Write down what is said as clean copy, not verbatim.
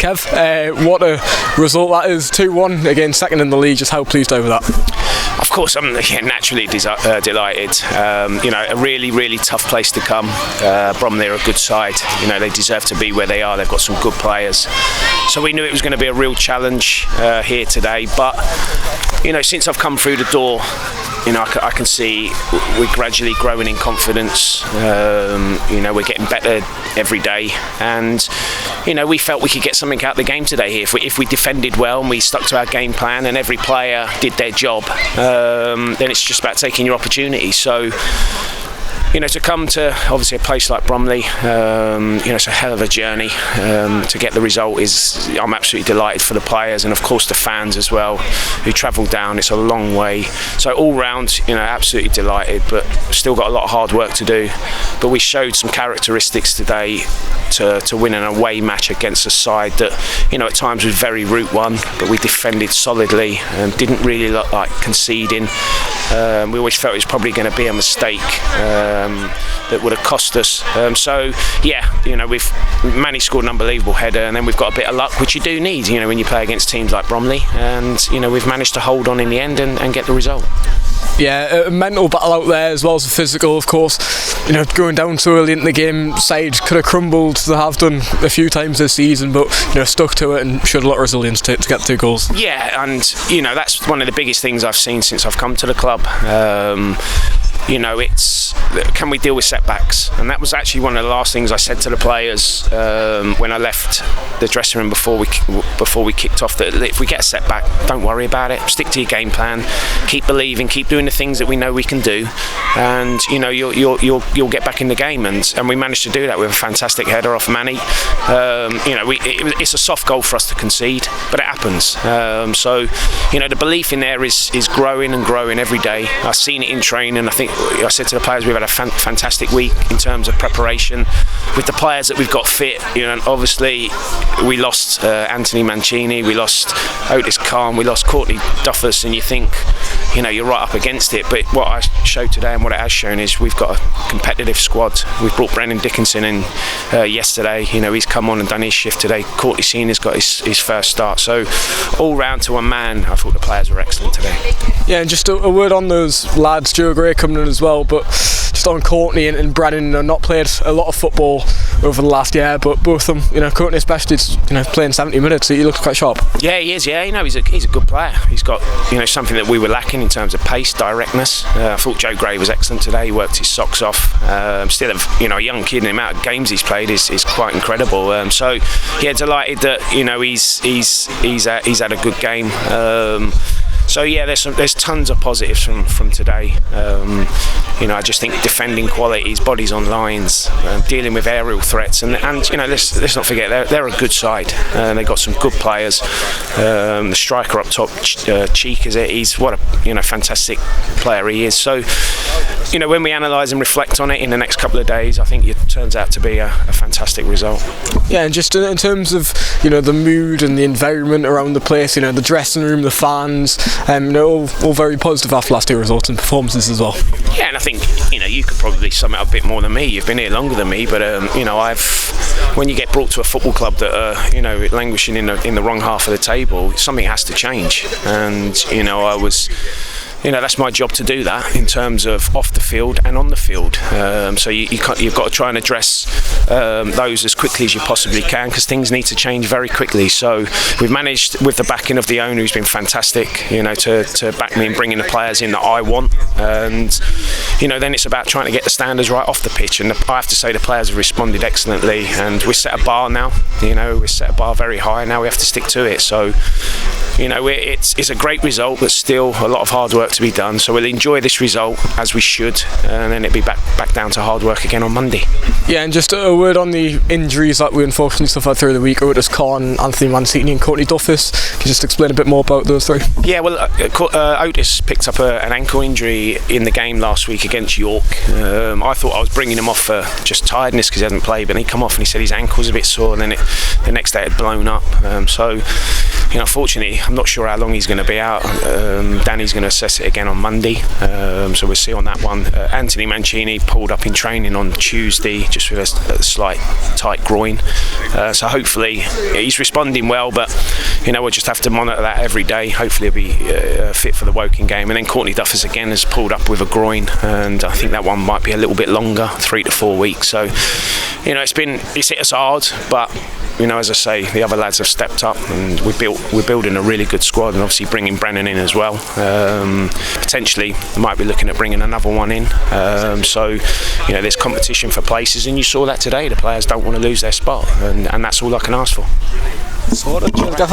Kev. What a result that is, 2-1 again, second in the league. Just how pleased over that? Of course, I'm naturally delighted. A really, really tough place to come. Bromley are a good side. They deserve to be where they are. They've got some good players. So we knew it was going to be a real challenge here today. But, since I've come through the door, I can see we're gradually growing in confidence. We're getting better every day. And, we felt we could get something out of the game today here. If we defended well and we stuck to our game plan and every player did their job, then it's just about taking your opportunity. So, to come to obviously a place like Bromley, it's a hell of a journey. To get the result I'm absolutely delighted for the players and of course the fans as well who travelled down. It's a long way. So all round, absolutely delighted, but still got a lot of hard work to do. But we showed some characteristics today to win an away match against a side that, at times was very Route 1, but we defended solidly and didn't really look like conceding. We always felt it was probably going to be a mistake that would have cost us. We've Manny scored an unbelievable header, and then we've got a bit of luck, which you do need, when you play against teams like Bromley. And we've managed to hold on in the end and get the result. Yeah, a mental battle out there as well as a physical, of course. Going down so early in the game, side could have crumbled. They have done a few times this season, but stuck to it and showed a lot of resilience to get 2 goals. Yeah, and that's one of the biggest things I've seen since I've come to the club. It's can we deal with setbacks? And that was actually one of the last things I said to the players when I left the dressing room before we kicked off. That if we get a setback, don't worry about it. Stick to your game plan. Keep believing. Keep doing the things that we know we can do, and you'll get back in the game. And we managed to do that with a fantastic header off Manny. It's a soft goal for us to concede, but it happens. The belief in there is growing and growing every day. I've seen it in training. I think I said to the players we've had a fantastic week in terms of preparation with the players that we've got fit. Obviously we lost Anthony Mancini, we lost Otis Khan, we lost Courtney Duffus, and you think you're right up against it. But what I showed today and what it has shown is we've got a competitive squad. We've brought Brennan Dickinson in yesterday. He's come on and done his shift today. Courtney Senior's got his first start. So all round to a man, I thought the players were excellent today. Yeah, and just a word on those lads, Joe Gray coming in as well, but just on Courtney and Brennan, not played a lot of football over the last year, but both of them, Courtney especially, playing 70 minutes, so he looks quite sharp. Yeah, he is. Yeah, he's a good player. He's got something that we were lacking in terms of pace, directness. I thought Joe Gray was excellent today. He worked his socks off. Still, a young kid, and the amount of games he's played is quite incredible. Delighted that he's had a good game. There's tons of positives from today. I just think defending quality, his body's on lines, dealing with aerial threats, and let's not forget they're a good side. They've got some good players. The striker up top, Cheek, is it? He's what a fantastic player he is. So, when we analyse and reflect on it in the next couple of days, I think it turns out to be a fantastic result. Yeah, and just in terms of the mood and the environment around the place, the dressing room, the fans, all very positive after last 2 results and performances as well. Yeah, and I think you could probably sum it up a bit more than me. You've been here longer than me, but when you get brought to a football club that are languishing in the wrong half of the table, something has to change. And I was. That's my job to do that in terms of off the field and on the field. So you've got to try and address those as quickly as you possibly can, because things need to change very quickly. So we've managed, with the backing of the owner, who's been fantastic, to back me and bringing the players in that I want. And then it's about trying to get the standards right off the pitch. And I have to say the players have responded excellently. And we set a bar now. We set a bar very high. Now we have to stick to it. So it's a great result, but still a lot of hard work to be done. So we'll enjoy this result as we should, and then it'll be back down to hard work again on Monday. Yeah, and just a word on the injuries that we unfortunately suffered through the week. Otis Khan, Anthony Mancini and Courtney Duffus. Can you just explain a bit more about those 3? Yeah, well, Otis picked up an ankle injury in the game last week against York. I thought I was bringing him off for just tiredness because he hadn't played, but he come off and he said his ankle was a bit sore, and then the next day it had blown up. unfortunately, I'm not sure how long he's going to be out. Danny's going to assess it again on Monday, so we'll see on that one. Anthony Mancini pulled up in training on Tuesday just with a slight tight groin, so hopefully he's responding well, but we'll just have to monitor that every day. Hopefully he'll be fit for the Woking game. And then Courtney Duffus again has pulled up with a groin, and I think that one might be a little bit longer, 3 to 4 weeks. So it's hit us hard, but as I say, the other lads have stepped up, and we're building a really good squad, and obviously bringing Brennan in as well. Potentially might be looking at bringing another one in. So there's competition for places, and you saw that today. The players don't want to lose their spot, and that's all I can ask for. Sorted, Gaffer.